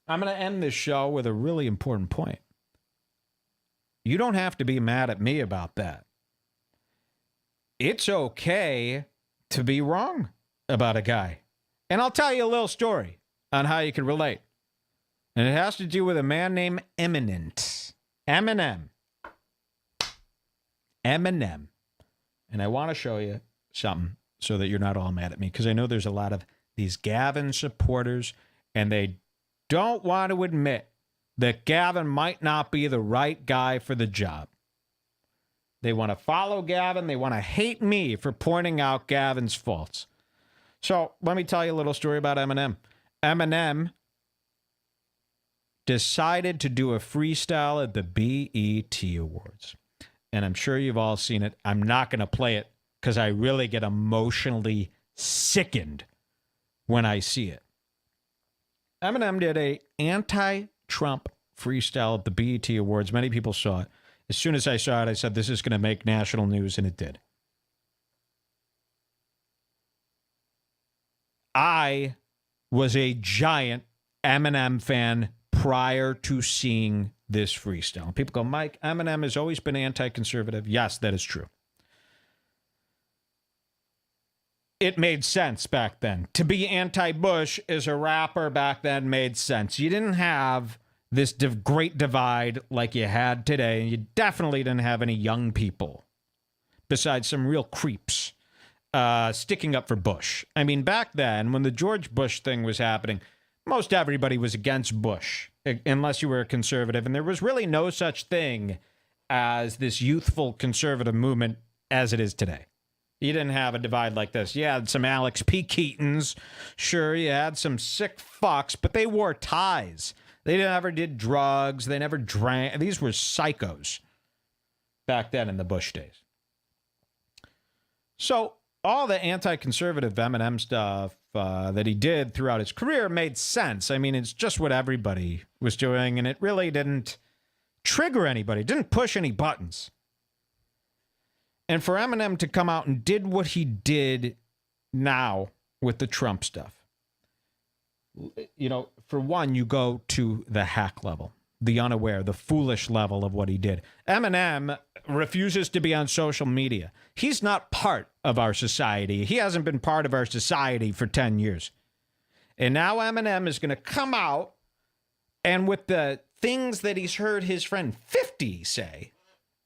I'm going to end this show with a really important point. You don't have to be mad at me about that. It's okay to be wrong about a guy. And I'll tell you a little story on how you can relate. And it has to do with a man named Eminem. Eminem. And I want to show you something so that you're not all mad at me, because I know there's a lot of these Gavin supporters, and they don't want to admit that Gavin might not be the right guy for the job. They want to follow Gavin. They want to hate me for pointing out Gavin's faults. So let me tell you a little story about Eminem. Eminem decided to do a freestyle at the BET Awards. And I'm sure you've all seen it. I'm not going to play it because I really get emotionally sickened when I see it. Eminem did a anti-Trump freestyle at the BET Awards. Many people saw it. As soon as I saw it, I said, this is going to make national news, and it did. I was a giant Eminem fan prior to seeing this freestyle. People go, Mike, Eminem has always been anti-conservative. Yes, that is true. It made sense back then. To be anti-Bush as a rapper back then made sense. You didn't have this great divide like you had today, and you definitely didn't have any young people, besides some real creeps, sticking up for Bush. I mean, back then, when the George Bush thing was happening, most everybody was against Bush, unless you were a conservative, and there was really no such thing as this youthful conservative movement as it is today. You didn't have a divide like this. You had some Alex P. Keatons. Sure, you had some sick fucks, but they wore ties. They never did drugs. They never drank. These were psychos back then in the Bush days. So all the anti-conservative Eminem stuff that he did throughout his career made sense. I mean, it's just what everybody was doing, and it really didn't trigger anybody. It didn't push any buttons. And for Eminem to come out and did what he did now with the Trump stuff, you know, for one, you go to the hack level, the unaware, the foolish level of what he did. Eminem refuses to be on social media. He's not part of our society. He hasn't been part of our society for 10 years. And now Eminem is going to come out, and with the things that he's heard his friend 50 say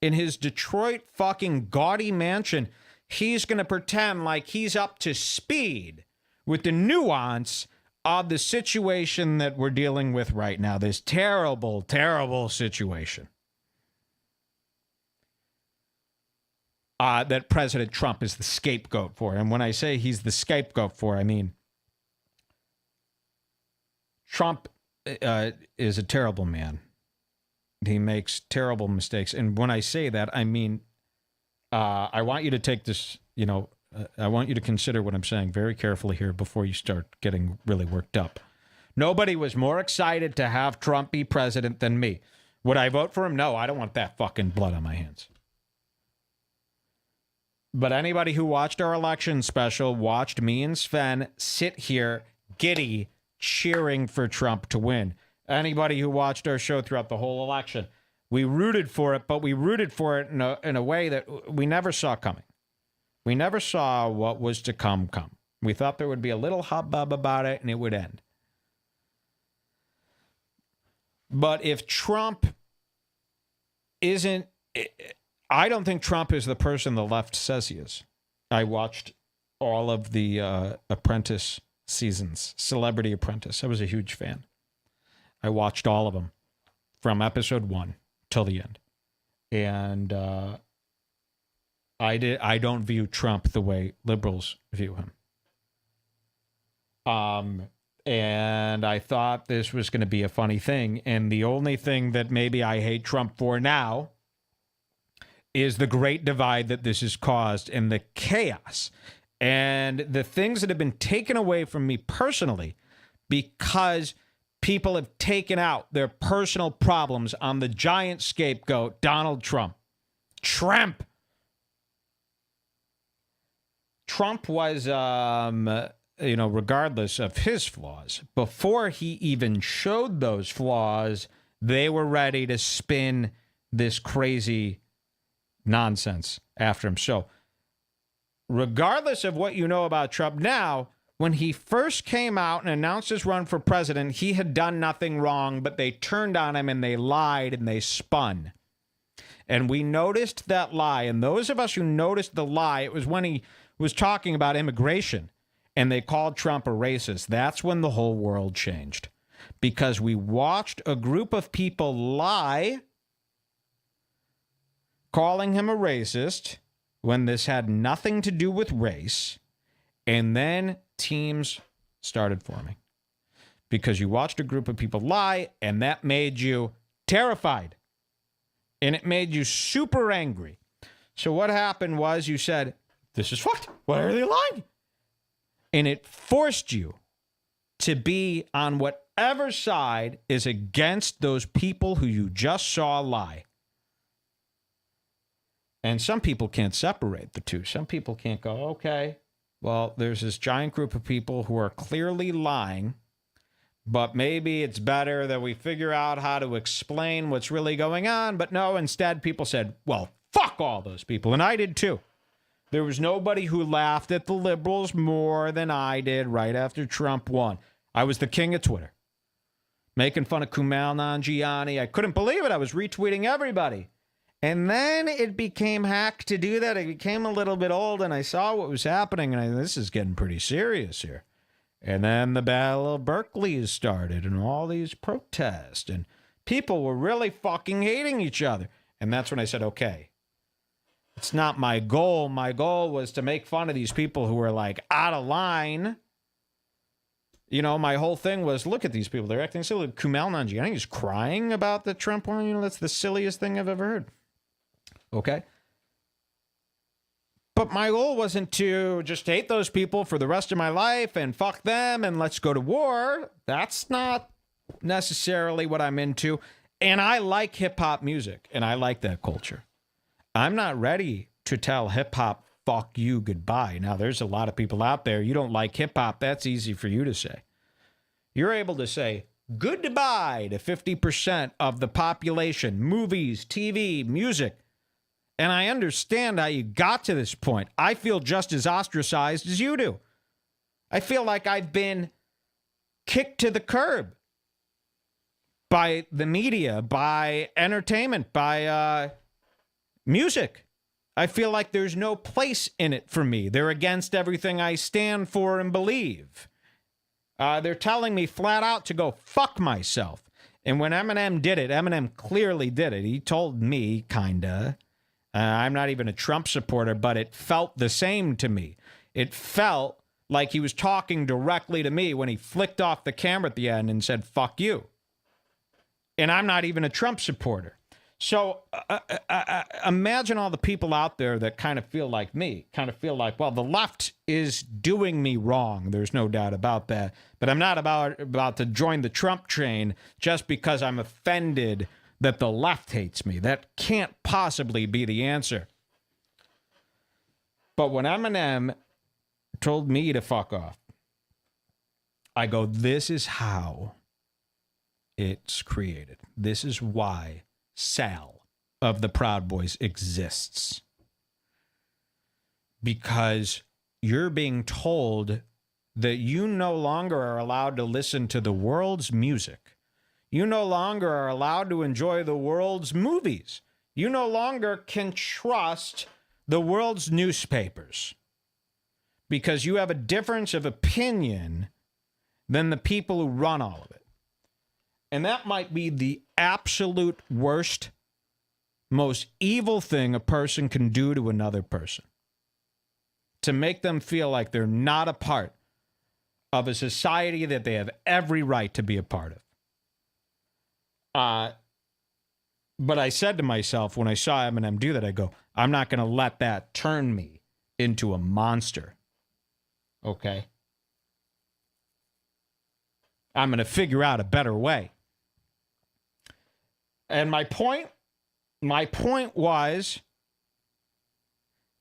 in his Detroit fucking gaudy mansion, he's going to pretend like he's up to speed with the nuance of the situation that we're dealing with right now. This terrible, terrible situation that President Trump is the scapegoat for. And when I say he's the scapegoat for, I mean Trump is a terrible man. He makes terrible mistakes. And when I say that, I mean, I want you to take this, you know, I want you to consider what I'm saying very carefully here before you start getting really worked up. Nobody was more excited to have Trump be president than me. Would I vote for him? No, I don't want that fucking blood on my hands. But anybody who watched our election special watched me and Sven sit here giddy, cheering for Trump to win. Anybody who watched our show throughout the whole election, we rooted for it, but we rooted for it in a way that we never saw coming. We never saw what was to come. We thought there would be a little hubbub about it and it would end. But if Trump isn't, I don't think Trump is the person the left says he is. I watched all of the Apprentice seasons, Celebrity Apprentice. I was a huge fan. I watched all of them from episode 1 till the end. And I don't view Trump the way liberals view him. And I thought this was going to be a funny thing. And the only thing that maybe I hate Trump for now is the great divide that this has caused and the chaos and the things that have been taken away from me personally because people have taken out their personal problems on the giant scapegoat, Donald Trump. Trump was regardless of his flaws, before he even showed those flaws, they were ready to spin this crazy nonsense after him. So, regardless of what you know about Trump now, when he first came out and announced his run for president, he had done nothing wrong, but they turned on him and they lied and they spun. And we noticed that lie. And those of us who noticed the lie, it was when he was talking about immigration and they called Trump a racist. That's when the whole world changed. Because we watched a group of people lie, calling him a racist when this had nothing to do with race. And then teams started forming. Because you watched a group of people lie, and that made you terrified. And it made you super angry. So what happened was you said, this is fucked. Why are they lying? And it forced you to be on whatever side is against those people who you just saw lie. And some people can't separate the two. Some people can't go, okay, well, there's this giant group of people who are clearly lying, but maybe it's better that we figure out how to explain what's really going on. But no, instead, people said, well, fuck all those people. And I did too. There was nobody who laughed at the liberals more than I did right after Trump won. I was the king of Twitter, making fun of Kumail Nanjiani. I couldn't believe it. I was retweeting everybody. And then it became hack to do that. It became a little bit old, and I saw what was happening, and this is getting pretty serious here. And then the Battle of Berkeley started, and all these protests, and people were really fucking hating each other. And that's when I said, okay, it's not my goal. My goal was to make fun of these people who were like out of line. My whole thing was, look at these people. They're acting silly. Kumail Nanjiani is crying about the Trump one. That's the silliest thing I've ever heard. Okay? But my goal wasn't to just hate those people for the rest of my life and fuck them and let's go to war. That's not necessarily what I'm into. And I like hip-hop music, and I like that culture. I'm not ready to tell hip-hop, fuck you, goodbye. Now, there's a lot of people out there, you don't like hip-hop, that's easy for you to say. You're able to say goodbye to 50% of the population, movies, TV, music. And I understand how you got to this point. I feel just as ostracized as you do. I feel like I've been kicked to the curb by the media, by entertainment, by music. I feel like there's no place in it for me. They're against everything I stand for and believe. They're telling me flat out to go fuck myself. And when Eminem did it, Eminem clearly did it. He told me, kinda, I'm not even a Trump supporter, but it felt the same to me. It felt like he was talking directly to me when he flicked off the camera at the end and said, fuck you. And I'm not even a Trump supporter. So imagine all the people out there that kind of feel like me, kind of feel like, well, the left is doing me wrong. There's no doubt about that. But I'm not about to join the Trump train just because I'm offended that the left hates me. That can't possibly be the answer. But when Eminem told me to fuck off, I go, this is how it's created. This is why Sal of the Proud Boys exists. Because you're being told that you no longer are allowed to listen to the world's music. You no longer are allowed to enjoy the world's movies. You no longer can trust the world's newspapers because you have a difference of opinion than the people who run all of it. And that might be the absolute worst, most evil thing a person can do to another person. To make them feel like they're not a part of a society that they have every right to be a part of. But I said to myself when I saw Eminem do that, I go, I'm not going to let that turn me into a monster. Okay? I'm going to figure out a better way. And my point was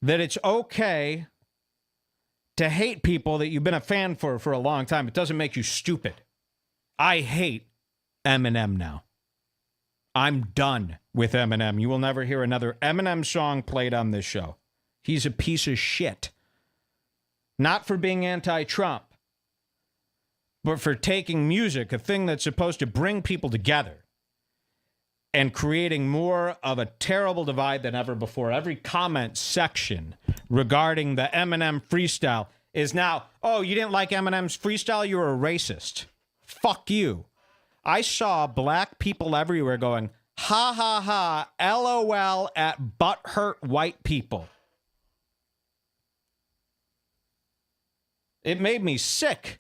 that it's okay to hate people that you've been a fan for a long time. It doesn't make you stupid. I hate Eminem now. I'm done with Eminem. You will never hear another Eminem song played on this show. He's a piece of shit. Not for being anti-Trump, but for taking music, a thing that's supposed to bring people together, and creating more of a terrible divide than ever before. Every comment section regarding the Eminem freestyle is now, oh, you didn't like Eminem's freestyle? You're a racist. Fuck you. I saw black people everywhere going, ha ha ha, LOL at butthurt white people. It made me sick.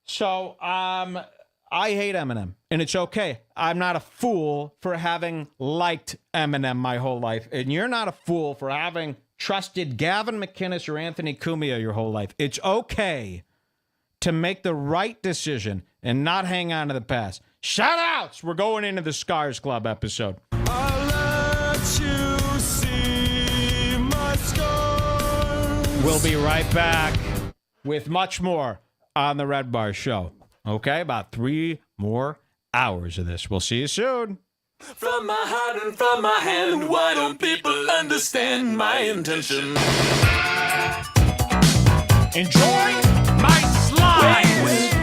So, I hate Eminem, and it's okay. I'm not a fool for having liked Eminem my whole life, and you're not a fool for having trusted Gavin McInnes or Anthony Cumia your whole life. It's okay to make the right decision and not hang on to the past. Shout outs! We're going into the Scars Club episode. I'll let you see my scars. We'll be right back with much more on the Redbar Show. Okay, about 3 more hours of this. We'll see you soon. From my heart and from my hand, why don't people understand my intention? Enjoy my slides!